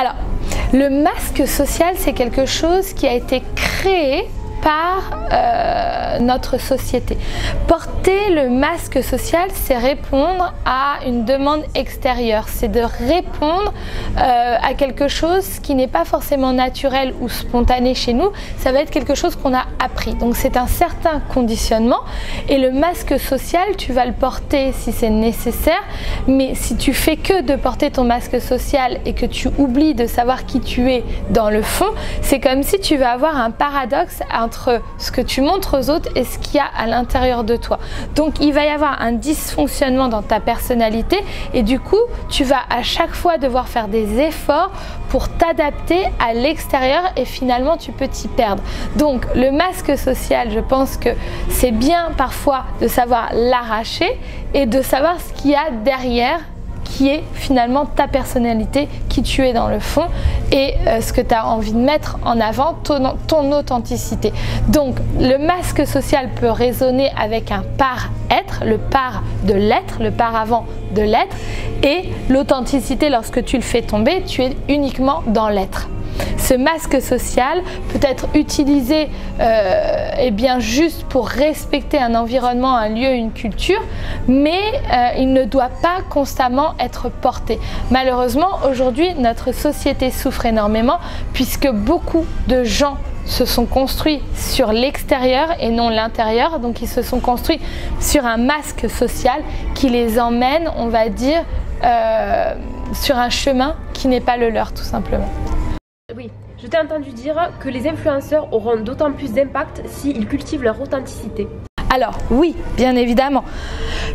Alors, le masque social, c'est quelque chose qui a été créé par notre société. Porter le masque social, c'est répondre à une demande extérieure, c'est de répondre à quelque chose qui n'est pas forcément naturel ou spontané chez nous, ça va être quelque chose qu'on a appris. Donc c'est un certain conditionnement et le masque social, tu vas le porter si c'est nécessaire, mais si tu fais que de porter ton masque social et que tu oublies de savoir qui tu es dans le fond, c'est comme si tu vas avoir un paradoxe entre ce que tu montres aux autres et ce qu'il y a à l'intérieur de toi. Donc il va y avoir un dysfonctionnement dans ta personnalité et du coup tu vas à chaque fois devoir faire des efforts pour t'adapter à l'extérieur et finalement tu peux t'y perdre. Donc le masque social, je pense que c'est bien parfois de savoir l'arracher et de savoir ce qu'il y a derrière, qui est finalement ta personnalité, qui tu es dans le fond et ce que tu as envie de mettre en avant, ton authenticité. Donc le masque social peut résonner avec un par-être, le par de l'être, le par avant de l'être, et l'authenticité, lorsque tu le fais tomber, tu es uniquement dans l'être. Ce masque social peut être utilisé juste pour respecter un environnement, un lieu, une culture, mais il ne doit pas constamment être porté. Malheureusement, aujourd'hui, notre société souffre énormément puisque beaucoup de gens se sont construits sur l'extérieur et non l'intérieur, donc ils se sont construits sur un masque social qui les emmène, on va dire, sur un chemin qui n'est pas le leur, tout simplement. Oui, je t'ai entendu dire que les influenceurs auront d'autant plus d'impact s'ils cultivent leur authenticité. Alors oui, bien évidemment,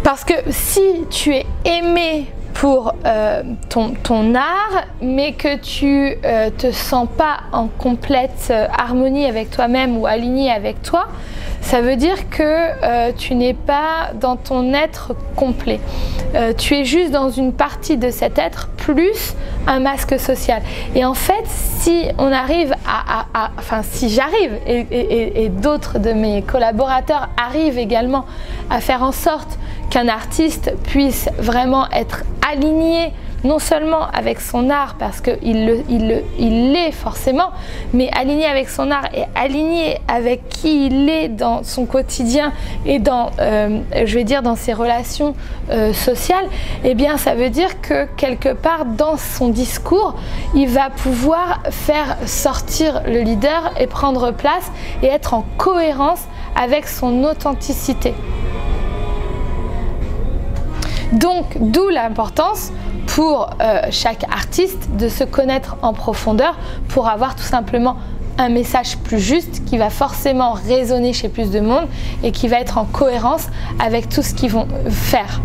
parce que si tu es aimé pour ton art, mais que tu te sens pas en complète harmonie avec toi-même ou aligné avec toi, ça veut dire que tu n'es pas dans ton être complet. Tu es juste dans une partie de cet être plus un masque social. Et en fait, si on arrive si j'arrive et d'autres de mes collaborateurs arrivent également à faire en sorte qu'un artiste puisse vraiment être aligné non seulement avec son art, parce qu'il l'est forcément, mais aligné avec son art et aligné avec qui il est dans son quotidien et dans, dans ses relations sociales, eh bien ça veut dire que quelque part dans son discours, il va pouvoir faire sortir le leader et prendre place et être en cohérence avec son authenticité. Donc, d'où l'importance pour chaque artiste de se connaître en profondeur pour avoir tout simplement un message plus juste qui va forcément résonner chez plus de monde et qui va être en cohérence avec tout ce qu'ils vont faire.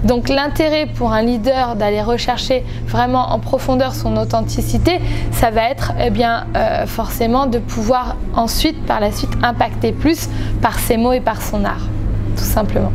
Donc l'intérêt pour un leader d'aller rechercher vraiment en profondeur son authenticité, ça va être forcément de pouvoir ensuite, par la suite, impacter plus par ses mots et par son art, tout simplement.